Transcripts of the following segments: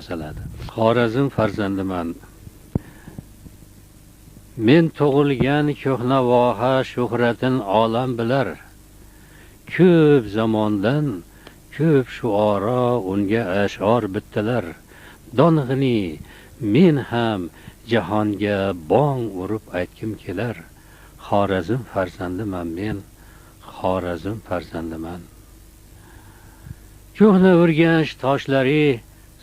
yasaladi. Xorazm farzandiman. Men tug'ilgan ko'hna voha shuhratin olam bilar. Ko'p zamondan ko'p shuora unga ash'or bitdilar. Dong'ini men ham jahonga bong urib aytkim kelar. Xorazm farzandiman men, Xorazm farzandiman. Ko'hna o'rganch toshlari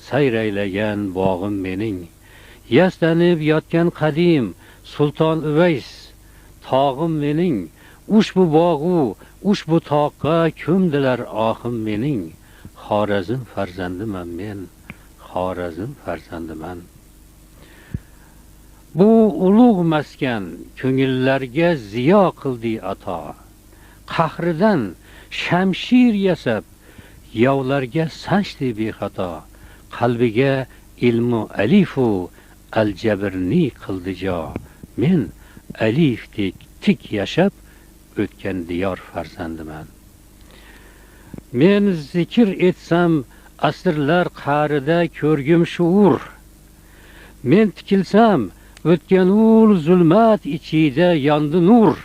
sayraylagan bog'im mening. Yastanib yotgan qadim Sulton Uvays tog'im mening. Ushbu bog'u, ushbu toqqa ko'mdilar ohim mening. Xorazm farzandiman men, Xorazm farzandiman. Bu ulug' maskan ko'ngillarga ziyo qildi ato. Qahridan shamshir yasab yovlarga sanchdi bexato. Qalbiga ilmu alifu aljabrni qildi jo. Men alifdek tik yashab o'tgan diyor farzandiman. Men zikr etsam asrlar qa'rida ko'rgim shuur. Men tikilsam o'tgan ul zulmat ichida yondi nur.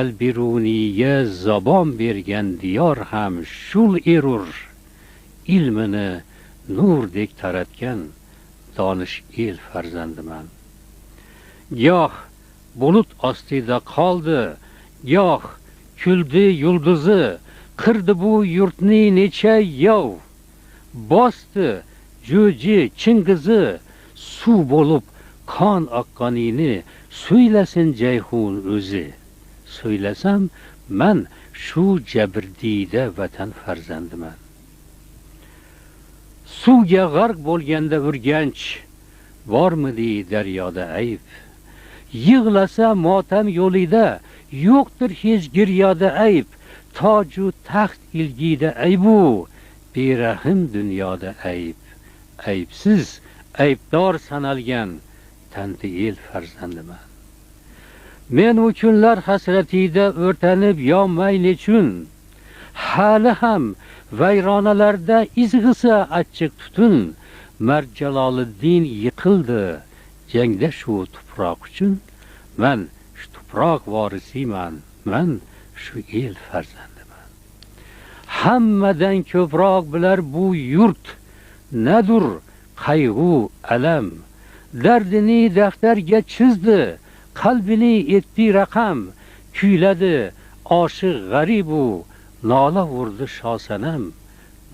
Al-Biruniga zabon bergan diyor ham shul erur. Ilmini nurdek taratgan donish el farzandiman. Goh bulut ostida qoldi, goh kuldi yulduzi, qirdi bu yurtni necha yov. Bosdi jo'ji chingizi, suv bo'lib qon oqqanini so'ylasin Jayhun o'zi. So'ylasam men shu Jabrdiyda vatan farzandiman. Suvga g'arq bo'lganda urganch bormidi daryoda ayb. Yig'lasa motam yo'lida yo'qdir hech giryoda ayb. Toju taxt ilgida aybu, berahim dunyoda ayb. Aybsiz aybdor sanalgan tanti el farzandiman. Men u kunlar hasratida o'rtanib yonmay nechun. Hali ham vayronalarda izg'isa achchiq tutun. Mard Jaloliddin yiqildi jangda shu tuproq uchun. Men shu tuproq vorisiman, men shu el farzandiman. Hammadan ko'proq bilar bu yurt nadur qayg'u alam. Dardini daftarga chizdi, qalbini etdi raqam. Kuyladi oshiq g'aribu, nola urdi shosanam.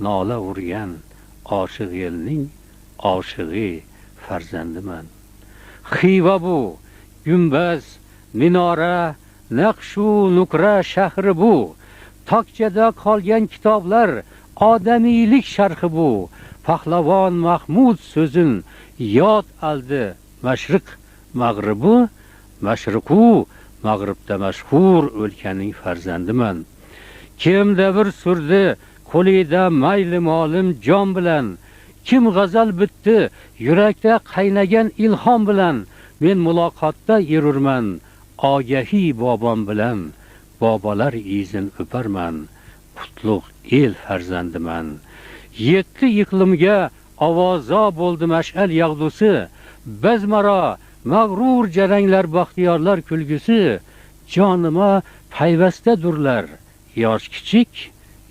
Nola urgan oshiq elning oshig'i farzandiman. Xiva bu, gumbaz, minora, naqshu nukra shahri bu. Tokchada qolgan kitoblar, odamiylik sharhi bu. Pahlavon Mahmud so'zin yod aldi mashriq mag'ribi. Mashriqu mag'ribda mashhur o'lkaning farzandiman. Kimda bir surdi qo'lida mayli molim jon bilan. Kim g'azal bitdi yurakda qaynagan ilhom bilan. Men muloqotda yururman ogahi bobom bilan. Bobolar izin o'parman, qutlug' el farzandiman. 7 iqlimga ovozo bo'ldi mash'al yog'dusi. Bazmaro mag'rur jaranglar baxtiyorlar kulgusi. Jonima payvastadurlar yosh kichik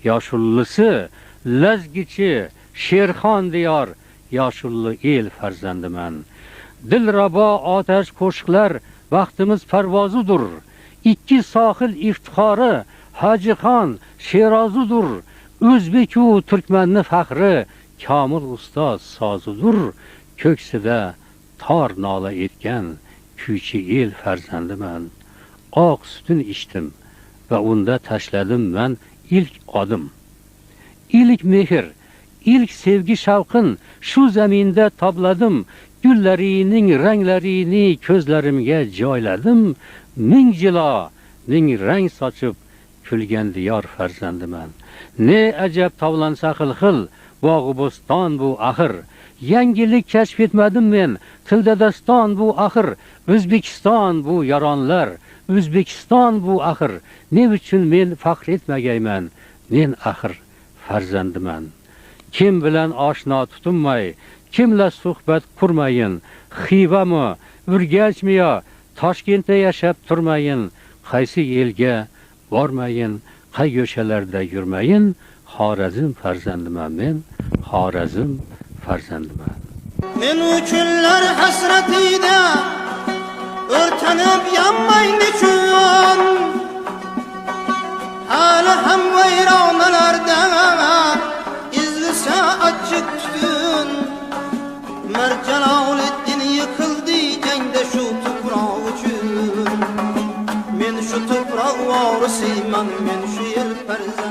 yoshullisi. Lazgichi Sherxon diyor yoshulli el farzandiman. Dilrabo otash qo'shiqlar vaqtimiz parvozudur. 2 sohil iftixori Hojixon Sherozudur. O'zbeku turkmanni faxri Komil ustoz sozudur. Ko'ksida tor nola etgan kuychi el farzandiman. Oq sutun ichdim va unda tashladim men ilk odim. Ilk mehr, ilk sevgi shavqin shu zaminda tobladim. Gullarining ranglarini ko'zlarimga joyladim. Ming jilo, ming rang sochib kulgan diyor farzandiman. Ne ajab tovlansa xil, bog'u bo'ston bu axir. Yangilik kashf etmadim men, tilda daston bu axir. O'zbekiston bu yaronlar, O'zbekiston bu axir. Ne uchun men faxr etmagayman? Men axir farzandiman. kim bilan oshno tutinmay, kimla suhbat qurmayin, Xivami, Urganchmi yo Toshkentda yashab turmayin, qaysi elga bormayin, qay yo'shalarda yurmayin, Xorazm farzandiman men, Xorazm farzandiman. Men uchunlar hasratida o'rtanib yanmayın nechun, hali ham vayronalarda izlisa achchiq tutun. Mirjaloliddin yiqildi jangda shu tuproq uchun. Men shu tuproq vorisiman, men shu yer farzand